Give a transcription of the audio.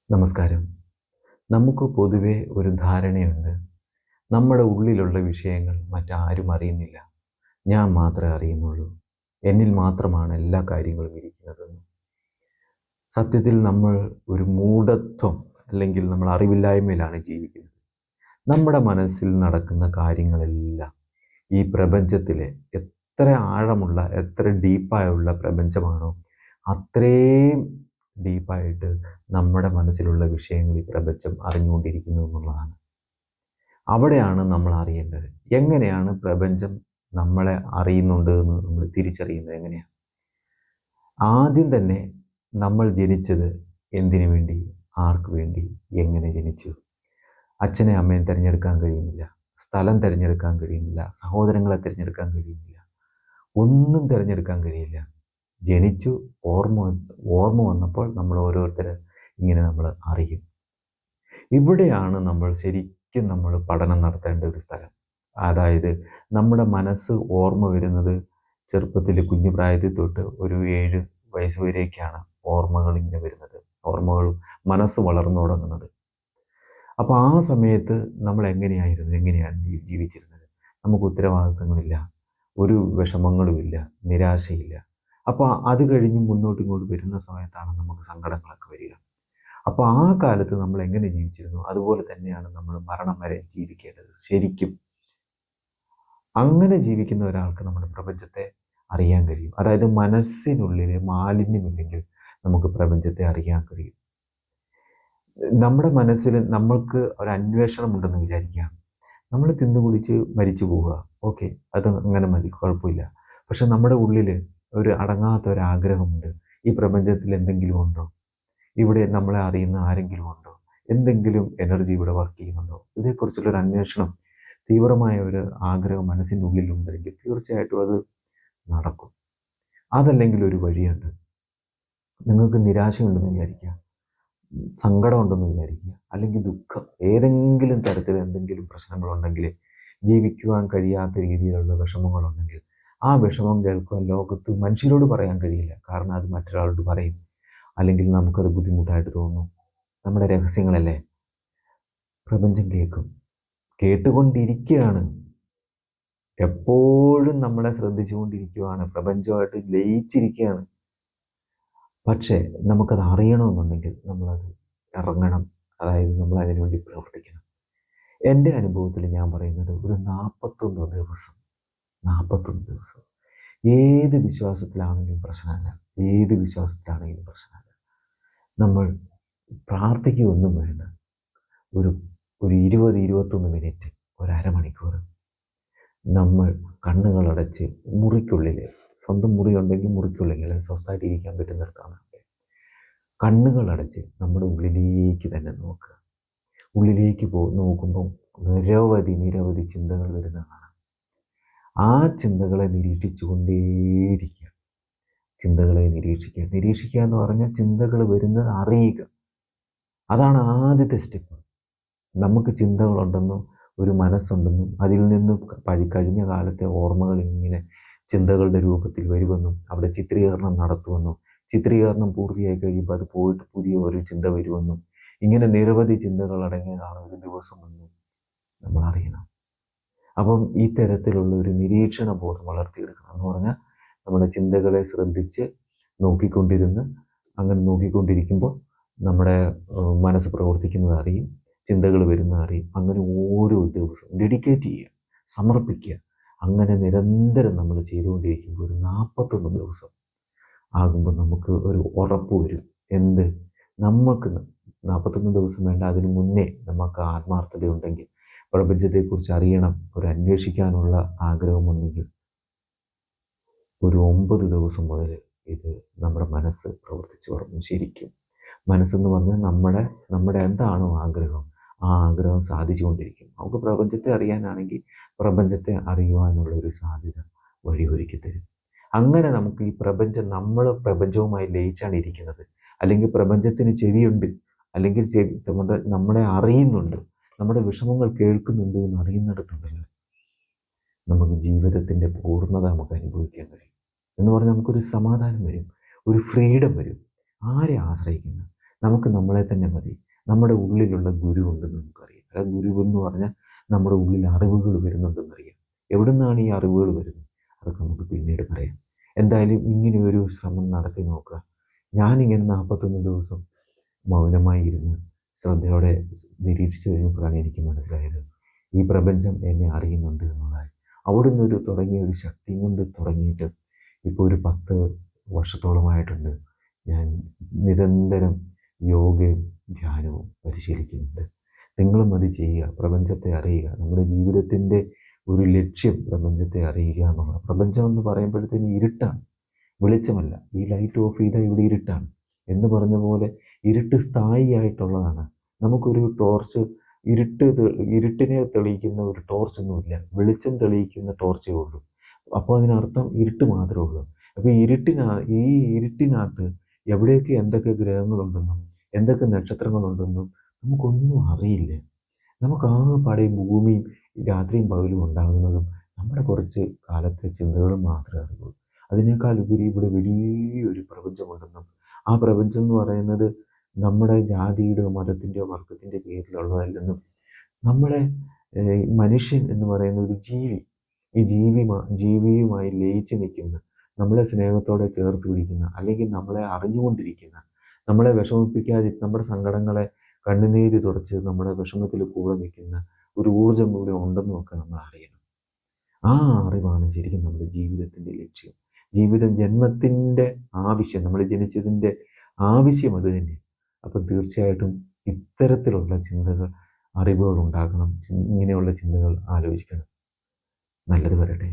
നമസ്കാരം. നമുക്ക് പൊതുവെ ഒരു ധാരണയുണ്ട്. നമ്മുടെ ഉള്ളിലുള്ള വിഷയങ്ങൾ മറ്റാരും അറിയുന്നില്ല. ഞാൻ മാത്രമേ അറിയുന്നുള്ളൂ. എന്നിൽ മാത്രമാണ് എല്ലാ കാര്യങ്ങളും ഇരിക്കുന്നതെന്ന്. സത്യത്തിൽ നമ്മൾ ഒരു മൂഢത്വം അല്ലെങ്കിൽ നമ്മൾ അറിവില്ലായ്മയിലാണ് ജീവിക്കുന്നത്. നമ്മുടെ മനസ്സിൽ നടക്കുന്ന കാര്യങ്ങളെല്ലാം ഈ പ്രപഞ്ചത്തിലെ എത്ര ആഴമുള്ള, എത്ര ഡീപ്പായുള്ള പ്രപഞ്ചമാണോ അത്രയും ഡീപ്പായിട്ട് നമ്മുടെ മനസ്സിലുള്ള വിഷയങ്ങൾ ഈ പ്രപഞ്ചം അറിഞ്ഞുകൊണ്ടിരിക്കുന്നു എന്നുള്ളതാണ്. അവിടെയാണ് നമ്മൾ അറിയേണ്ടത്. എങ്ങനെയാണ് പ്രപഞ്ചം നമ്മളെ അറിയുന്നുണ്ട് എന്ന് നമ്മൾ തിരിച്ചറിയുന്നത് എങ്ങനെയാണ്? ആദ്യം തന്നെ നമ്മൾ ജനിച്ചത് എന്തിനു വേണ്ടി, ആർക്ക് വേണ്ടി, എങ്ങനെ ജനിച്ചു? അച്ഛനെ അമ്മയെ തിരഞ്ഞെടുക്കാൻ കഴിയുന്നില്ല, സ്ഥലം തിരഞ്ഞെടുക്കാൻ കഴിയുന്നില്ല, സഹോദരങ്ങളെ തിരഞ്ഞെടുക്കാൻ കഴിയുന്നില്ല, ഒന്നും തിരഞ്ഞെടുക്കാൻ കഴിയില്ല. ജനിച്ചു, ഓർമ്മ ഓർമ്മ വന്നപ്പോൾ നമ്മൾ ഓരോരുത്തരെ ഇങ്ങനെ നമ്മൾ അറിയും. ഇവിടെയാണ് നമ്മൾ പഠനം നടത്തേണ്ട ഒരു സ്ഥലം. അതായത് നമ്മുടെ മനസ്സ് ഓർമ്മ വരുന്നത് ചെറുപ്പത്തിൽ കുഞ്ഞു പ്രായത്തിൽ തൊട്ട് ഒരു 7 വയസ്സ് വരെയൊക്കെയാണ് ഓർമ്മകൾ ഇങ്ങനെ വരുന്നത്. ഓർമ്മകൾ മനസ്സ് വളർന്നു തുടങ്ങുന്നത്. അപ്പോൾ ആ സമയത്ത് നമ്മൾ എങ്ങനെയാണ് ജീവിച്ചിരുന്നത്? നമുക്ക് ഉത്തരവാദിത്തങ്ങളില്ല, ഒരു വിഷമങ്ങളുമില്ല, നിരാശയില്ല. അപ്പോൾ അത് കഴിഞ്ഞ് ഇങ്ങോട്ട് വരുന്ന സമയത്താണ് നമുക്ക് സങ്കടങ്ങളൊക്കെ വരിക. അപ്പോൾ ആ കാലത്ത് നമ്മൾ എങ്ങനെ ജീവിച്ചിരുന്നു അതുപോലെ തന്നെയാണ് നമ്മൾ മരണം വരെ ജീവിക്കേണ്ടത്. ശരിക്കും അങ്ങനെ ജീവിക്കുന്ന ഒരാൾക്ക് നമ്മുടെ പ്രപഞ്ചത്തെ അറിയാൻ കഴിയും. അതായത് മനസ്സിനുള്ളിൽ മാലിന്യമില്ലെങ്കിൽ നമുക്ക് പ്രപഞ്ചത്തെ അറിയാൻ കഴിയും. നമ്മുടെ മനസ്സിൽ നമ്മൾക്ക് ഒരു അന്വേഷണം ഉണ്ടെന്ന് വിചാരിക്കുക. നമ്മൾ തിന്നുകുടിച്ച് മരിച്ചു പോവുക, ഓക്കെ, അത് അങ്ങനെ മതി, കുഴപ്പമില്ല. പക്ഷെ നമ്മുടെ ഉള്ളിൽ ഒരു അടങ്ങാത്ത ഒരു ആഗ്രഹമുണ്ട്. ഈ പ്രപഞ്ചത്തിൽ എന്തെങ്കിലും ഉണ്ടോ? ഇവിടെ നമ്മളെ അറിയുന്ന ആരെങ്കിലും ഉണ്ടോ? എന്തെങ്കിലും എനർജി ഇവിടെ വർക്ക് ചെയ്യുന്നുണ്ടോ? ഇതേക്കുറിച്ചുള്ളൊരു അന്വേഷണം, തീവ്രമായ ഒരു ആഗ്രഹം മനസ്സിൻ്റെ ഉള്ളിലുണ്ടെങ്കിൽ തീർച്ചയായിട്ടും അത് നടക്കും. അതല്ലെങ്കിൽ ഒരു വഴിയുണ്ട്. നിങ്ങൾക്ക് നിരാശയുണ്ടെന്ന് വിചാരിക്കുക, സങ്കടമുണ്ടെന്ന് വിചാരിക്കുക, അല്ലെങ്കിൽ ദുഃഖം, ഏതെങ്കിലും തരത്തിൽ എന്തെങ്കിലും പ്രശ്നങ്ങളുണ്ടെങ്കിൽ, ജീവിക്കുവാൻ കഴിയാത്ത രീതിയിലുള്ള വിഷമങ്ങളുണ്ടെങ്കിൽ, ആ വിഷമം കേൾക്കുവാൻ ലോകത്ത് മനുഷ്യരോട് പറയാൻ കഴിയില്ല. കാരണം അത് മറ്റൊരാളോട് പറയും, അല്ലെങ്കിൽ നമുക്കത് ബുദ്ധിമുട്ടായിട്ട് തോന്നും. നമ്മുടെ രഹസ്യങ്ങളല്ലേ? പ്രപഞ്ചം കേൾക്കും, കേട്ടുകൊണ്ടിരിക്കുകയാണ്, എപ്പോഴും നമ്മളെ ശ്രദ്ധിച്ചുകൊണ്ടിരിക്കുകയാണ്, പ്രപഞ്ചമായിട്ട് ലയിച്ചിരിക്കുകയാണ്. പക്ഷേ നമുക്കത് അറിയണമെന്നുണ്ടെങ്കിൽ നമ്മളത് ഇറങ്ങണം. അതായത് നമ്മൾ അതിനു വേണ്ടി പ്രവർത്തിക്കണം. എൻ്റെ അനുഭവത്തിൽ ഞാൻ പറയുന്നത് ഒരു 41 ദിവസം, 41 ദിവസം ഏത് വിശ്വാസത്തിലാണെങ്കിലും പ്രശ്നമല്ല, ഏത് വിശ്വാസത്തിലാണെങ്കിലും പ്രശ്നമല്ല. നമ്മൾ പ്രാർത്ഥിക്കുകയൊന്നും വേണ്ട. ഒരു ഒരു 20-21 മിനിറ്റ്, ഒരു അരമണിക്കൂർ നമ്മൾ കണ്ണുകളടച്ച് മുറിക്കുള്ളിൽ, സ്വന്തം മുറി ഉണ്ടെങ്കിൽ മുറിക്കുള്ളിൽ സ്വസ്ഥമായിട്ട് ഇരിക്കാൻ പറ്റുന്നിടത്താണ് കണ്ണുകളടച്ച് നമ്മുടെ ഉള്ളിലേക്ക് തന്നെ നോക്കുക. ഉള്ളിലേക്ക് നോക്കുമ്പോൾ നിരവധി ചിന്തകൾ വരുന്ന കാണാം. ആ ചിന്തകളെ നിരീക്ഷിച്ചുകൊണ്ടേയിരിക്കുക. ചിന്തകളെ നിരീക്ഷിക്കുക എന്ന് പറഞ്ഞാൽ ചിന്തകൾ വരുന്നത് അറിയുക. അതാണ് ആദ്യത്തെ സ്റ്റെപ്പ്. നമുക്ക് ചിന്തകളുണ്ടെന്നും ഒരു മനസ്സുണ്ടെന്നും അതിൽ നിന്നും കഴിഞ്ഞ കാലത്തെ ഓർമ്മകൾ ഇങ്ങനെ ചിന്തകളുടെ രൂപത്തിൽ വരുമെന്നും അവിടെ ചിത്രീകരണം നടത്തുമെന്നും ചിത്രീകരണം പൂർത്തിയായി കഴിയുമ്പോൾ അത് പോയിട്ട് പുതിയ ഒരു ചിന്ത വരുമെന്നും ഇങ്ങനെ നിരവധി ചിന്തകൾ അടങ്ങിയതാണ് ഒരു ദിവസമെന്നും നമ്മൾ അറിയണം. അപ്പം ഈ തരത്തിലുള്ള ഒരു നിരീക്ഷണ ബോധം വളർത്തിയെടുക്കണം എന്ന് പറഞ്ഞാൽ നമ്മുടെ ചിന്തകളെ ശ്രദ്ധിച്ച് നോക്കിക്കൊണ്ടിരിക്കുമ്പോൾ നമ്മുടെ മനസ്സ് പ്രവർത്തിക്കുന്നത് അറിയും, ചിന്തകൾ വരുന്നത് അറിയും. അങ്ങനെ ഓരോ ദിവസവും ഡെഡിക്കേറ്റ് ചെയ്യുക, സമർപ്പിക്കുക. അങ്ങനെ നിരന്തരം നമ്മൾ ചെയ്തുകൊണ്ടിരിക്കുമ്പോൾ ഒരു 41 ദിവസം ആകുമ്പോൾ നമുക്ക് ഒരു ഉറപ്പ് വരും. എന്ത്? നമുക്ക് 41 ദിവസം വേണ്ട, അതിനു മുന്നേ നമുക്ക് ആത്മാർത്ഥതയുണ്ടെങ്കിൽ, പ്രപഞ്ചത്തെക്കുറിച്ച് അറിയണം, ഒരു അന്വേഷിക്കാനുള്ള ആഗ്രഹമുണ്ടെങ്കിൽ ഒരു 9 ദിവസം മുതൽ ഇത് നമ്മുടെ മനസ്സ് പ്രവർത്തിച്ചു തുടങ്ങും. ശരിക്കും മനസ്സെന്ന് പറഞ്ഞാൽ നമ്മുടെ എന്താണോ ആഗ്രഹം, ആ ആഗ്രഹം സാധിച്ചുകൊണ്ടിരിക്കും. നമുക്ക് പ്രപഞ്ചത്തെ അറിയാനാണെങ്കിൽ പ്രപഞ്ചത്തെ അറിയുവാനുള്ള ഒരു സാധ്യത വഴിയൊരുക്കി തരും. അങ്ങനെ നമുക്ക് ഈ നമ്മൾ പ്രപഞ്ചവുമായി ലയിച്ചാണ് ഇരിക്കുന്നത്. അല്ലെങ്കിൽ പ്രപഞ്ചത്തിന് ചെവിയുണ്ട്, അല്ലെങ്കിൽ നമ്മളെ അറിയുന്നുണ്ട്, നമ്മുടെ വിഷമങ്ങൾ കേൾക്കുന്നുണ്ട് എന്ന് അറിയുന്നിടത്തുണ്ടല്ലോ നമുക്ക് ജീവിതത്തിൻ്റെ പൂർണ്ണത നമുക്ക് അനുഭവിക്കാൻ കഴിയും. എന്ന് പറഞ്ഞാൽ നമുക്കൊരു സമാധാനം വരും, ഒരു ഫ്രീഡം വരും. ആരെ ആശ്രയിക്കുന്നു? നമുക്ക് നമ്മളെ തന്നെ മതി. നമ്മുടെ ഉള്ളിലുള്ള ഗുരു ഉണ്ടെന്ന് നമുക്കറിയാം. ആ ഗുരു എന്ന് പറഞ്ഞാൽ നമ്മുടെ ഉള്ളിൽ അറിവുകൾ വരുന്നുണ്ടെന്നറിയാം. എവിടെ നിന്നാണ് ഈ അറിവുകൾ വരുന്നത്? അതൊക്കെ നമുക്ക് പിന്നീട് പറയാം. എന്തായാലും ഇങ്ങനെ ഒരു ശ്രമം നടത്തി നോക്കുക. ഞാനിങ്ങനെ 41 ദിവസം മൗനമായി ഇരുന്ന് ശ്രദ്ധയോടെ നിരീക്ഷിച്ചു കഴിഞ്ഞപ്പോഴാണ് എനിക്ക് മനസ്സിലായത് ഈ പ്രപഞ്ചം എന്നെ അറിയുന്നുണ്ട് എന്നുള്ളത്. അവിടുന്ന് തുടങ്ങിയ ഒരു ശക്തി കൊണ്ട് തുടങ്ങിയിട്ട് ഇപ്പോൾ ഒരു 10 വർഷത്തോളമായിട്ടുണ്ട് ഞാൻ നിരന്തരം യോഗയും ധ്യാനവും പരിശീലിക്കുന്നുണ്ട്. നിങ്ങളും അത് ചെയ്യുക. പ്രപഞ്ചത്തെ അറിയുക. നമ്മുടെ ജീവിതത്തിൻ്റെ ഒരു ലക്ഷ്യം പ്രപഞ്ചത്തെ അറിയുക എന്നുള്ളത്. പ്രപഞ്ചം എന്ന് പറയുമ്പോഴത്തേന് ഇരുട്ടാണ്, വെളിച്ചമല്ല. ഈ ലൈറ്റ് ഓഫ് ചെയ്താൽ ഇവിടെ ഇരുട്ടാണ് എന്ന് പറഞ്ഞ പോലെ ഇരുട്ട് സ്ഥായിയായിട്ടുള്ളതാണ്. നമുക്കൊരു ടോർച്ച് ഇരുട്ടിനെ തെളിയിക്കുന്ന ഒരു ടോർച്ചൊന്നുമില്ല, വെളിച്ചം തെളിയിക്കുന്ന ടോർച്ചേ ഉള്ളൂ. അപ്പോൾ അതിനർത്ഥം ഇരുട്ട് മാത്രമേ ഉള്ളൂ. അപ്പോൾ ഈ ഇരുട്ടിനകത്ത് എവിടെയൊക്കെ എന്തൊക്കെ ഗ്രഹങ്ങളുണ്ടെന്നും എന്തൊക്കെ നക്ഷത്രങ്ങളുണ്ടെന്നും നമുക്കൊന്നും അറിയില്ല. നമുക്കാകെപ്പാടെ ഈ ഭൂമിയും രാത്രിയും പകലും ഉണ്ടാകുന്നതും നമ്മുടെ കുറച്ച് കാലത്തെ ചിന്തകളും മാത്രമേ അറിയുള്ളൂ. അതിനേക്കാൾ ഉപരി ഇവിടെ വലിയൊരു പ്രപഞ്ചമുണ്ടെന്നും ആ പ്രപഞ്ചം എന്ന് പറയുന്നത് നമ്മുടെ ജാതിയുടെയോ മതത്തിൻ്റെയോ വർഗത്തിൻ്റെ പേരിലുള്ളതല്ലെന്നും നമ്മളെ മനുഷ്യൻ എന്ന് പറയുന്ന ഒരു ജീവി, ഈ ജീവിയുമായി ലയിച്ച് നിൽക്കുന്ന, നമ്മളെ സ്നേഹത്തോടെ ചേർത്ത് പിടിക്കുന്ന, അല്ലെങ്കിൽ നമ്മളെ അറിഞ്ഞുകൊണ്ടിരിക്കുന്ന, നമ്മളെ വിഷമിപ്പിക്കാതെ നമ്മുടെ സങ്കടങ്ങളെ കണ്ണുനീര് തുടച്ച് നമ്മുടെ വിഷമത്തിൽ കൂടെ നിൽക്കുന്ന ഒരു ഊർജ്ജം കൂടെ ഉണ്ടെന്നൊക്കെ നമ്മൾ അറിയണം. ആ അറിവാണ് ശരിക്കും നമ്മുടെ ജീവിതത്തിൻ്റെ ലക്ഷ്യം. ജന്മത്തിൻ്റെ ആവശ്യം, നമ്മൾ ജനിച്ചതിൻ്റെ ആവശ്യം അത് തന്നെ. അപ്പം തീർച്ചയായിട്ടും ഇത്തരത്തിലുള്ള ചിന്തകൾ, അറിവുകൾ ഉണ്ടാക്കണം. ഇങ്ങനെയുള്ള ചിന്തകൾ ആലോചിക്കണം. നല്ലത് വരട്ടെ.